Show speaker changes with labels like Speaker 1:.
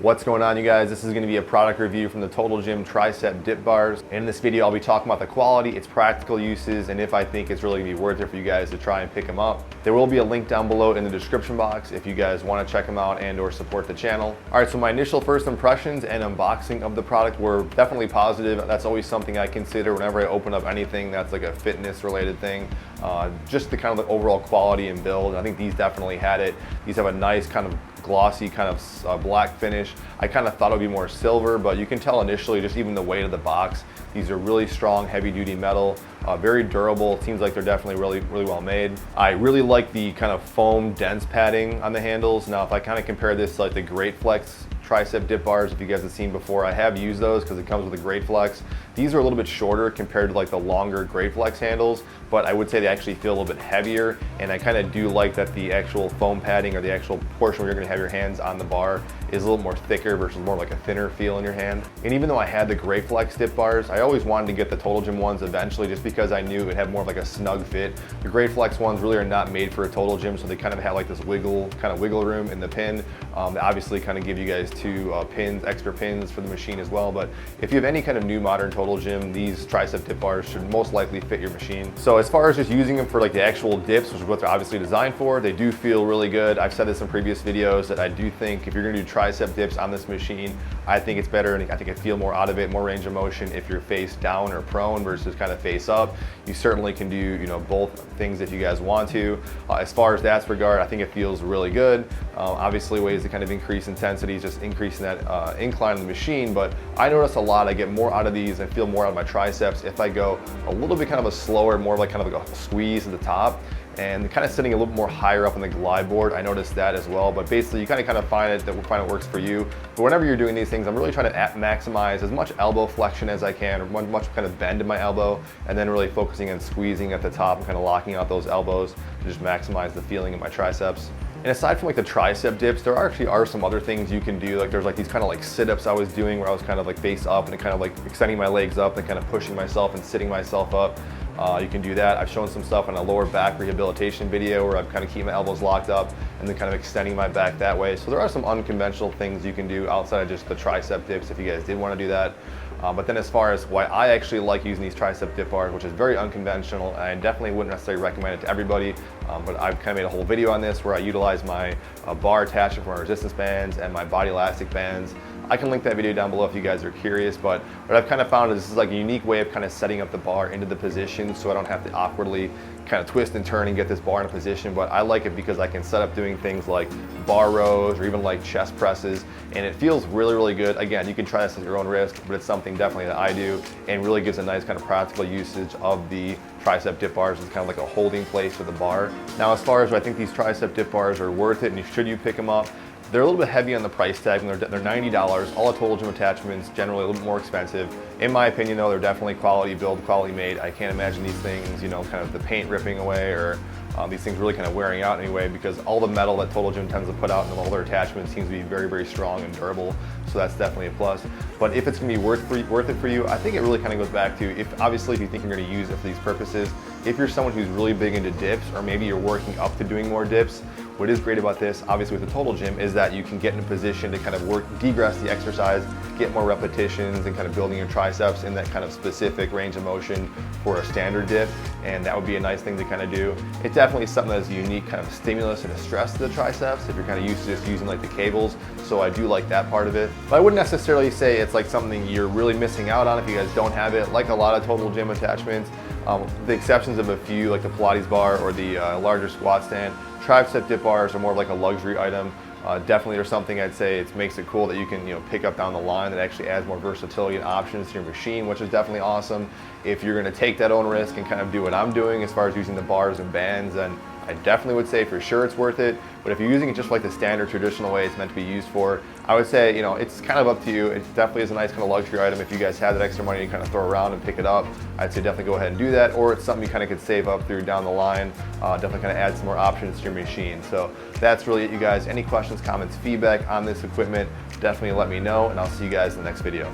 Speaker 1: What's going on, you guys? This is going to be a product review from the Total Gym Tricep Dip Bars. In this video, I'll be talking about the quality, its practical uses, and if I think it's really going to be worth it for you guys to try and pick them up. There will be a link down below in the description box if you guys want to check them out and or support the channel. All right, so my initial first impressions and unboxing of the product were definitely positive. That's always something I consider whenever I open up anything that's like a fitness related thing. Just the kind of the overall quality and build. I think these definitely had it. These have a nice kind of glossy kind of black finish. I kind of thought it would be more silver, but you can tell initially just even the weight of the box. These are really strong, heavy duty metal, very durable. It seems like they're definitely really well made. I really like the kind of foam dense padding on the handles. Now, if I kind of compare this to like the Great Flex Tricep Dip Bars, if you guys have seen before, I have used those because it comes with a Great Flex. These are a little bit shorter compared to like the longer Great Flex handles, but I would say they actually feel a little bit heavier, and I kind of do like that the actual foam padding or the actual portion where you're going to have your hands on the bar is a little more thicker versus more like a thinner feel in your hand. And even though I had the Great Flex Dip Bars, I always wanted to get the Total Gym ones eventually just because I knew it would have more of like a snug fit. The Great Flex ones really are not made for a Total Gym, so they kind of have like this wiggle room in the pin. They obviously kind of give you guys two extra pins for the machine as well. But if you have any kind of new modern Total Gym, these Tricep Dip Bars should most likely fit your machine. So as far as just using them for like the actual dips, which is what they're obviously designed for, they do feel really good. I've said this in previous videos that I do think if you're gonna do tricep dips on this machine, I think it's better, and I think I feel more out of it, more range of motion if you're face down or prone versus kind of face up. You certainly can do, you know, both things if you guys want to. As far as that's regard, I think it feels really good. Obviously ways to kind of increase intensity, just increasing that incline of the machine, but I notice a lot, I get more out of these, I feel more out of my triceps if I go a little bit kind of a slower, more like kind of like a squeeze at the top, and kind of sitting a little bit more higher up on the glide board. I noticed that as well, but basically you kind of find it works for you. But whenever you're doing these things, I'm really trying to maximize as much elbow flexion as I can, or much kind of bend in my elbow, and then really focusing on squeezing at the top and kind of locking out those elbows to just maximize the feeling in my triceps. And aside from like the tricep dips, there actually are some other things you can do. Like there's like these kind of like sit-ups I was doing where I was kind of like face up and kind of like extending my legs up and kind of pushing myself and sitting myself up. You can do that. I've shown some stuff on a lower back rehabilitation video where I'm kind of keeping my elbows locked up and then kind of extending my back that way. So there are some unconventional things you can do outside of just the tricep dips if you guys did want to do that. But then as far as why I actually like using these Tricep Dip Bars, which is very unconventional, and I definitely wouldn't necessarily recommend it to everybody, but I've kind of made a whole video on this where I utilize my bar attachment for my resistance bands and my body elastic bands. I can link that video down below if you guys are curious, but what I've kind of found is this is like a unique way of kind of setting up the bar into the position so I don't have to awkwardly kind of twist and turn and get this bar in a position. But I like it because I can set up doing things like bar rows or even like chest presses, and it feels really good. Again, you can try this at your own risk, but it's something definitely that I do and really gives a nice kind of practical usage of the Tricep Dip Bars. It's kind of like a holding place for the bar. Now, as far as I think these Tricep Dip Bars are worth it and should you pick them up, they're a little bit heavy on the price tag, and they're $90. All the Total Gym attachments generally a little bit more expensive. In my opinion though, they're definitely quality build, quality made. I can't imagine these things, you know, kind of the paint ripping away or these things really kind of wearing out anyway, because all the metal that Total Gym tends to put out in all their attachments seems to be very strong and durable. So that's definitely a plus. But if it's gonna be worth it for you, I think it really kind of goes back to if you think you're gonna use it for these purposes. If you're someone who's really big into dips, or maybe you're working up to doing more dips, what is great about this, obviously with the Total Gym, is that you can get in a position to kind of degress the exercise, get more repetitions, and kind of building your triceps in that kind of specific range of motion for a standard dip, and that would be a nice thing to kind of do. It definitely is something that is a unique kind of stimulus and a stress to the triceps if you're kind of used to just using like the cables, so I do like that part of it. But I wouldn't necessarily say it's like something you're really missing out on if you guys don't have it. Like a lot of Total Gym attachments, the exceptions of a few like the Pilates bar or the larger squat stand, Tricep Dip Bars are more of like a luxury item. Definitely there's something I'd say it makes it cool that you can, you know, pick up down the line that actually adds more versatility and options to your machine, which is definitely awesome. If you're gonna take that own risk and kind of do what I'm doing as far as using the bars and bands, then I definitely would say for sure it's worth it. But if you're using it just like the standard traditional way it's meant to be used for, I would say, you know, it's kind of up to you. It definitely is a nice kind of luxury item. If you guys have that extra money to kind of throw around and pick it up, I'd say definitely go ahead and do that. Or it's something you kind of could save up through down the line. Definitely kind of add some more options to your machine. So that's really it, you guys. Any questions, comments, feedback on this equipment, definitely let me know, and I'll see you guys in the next video.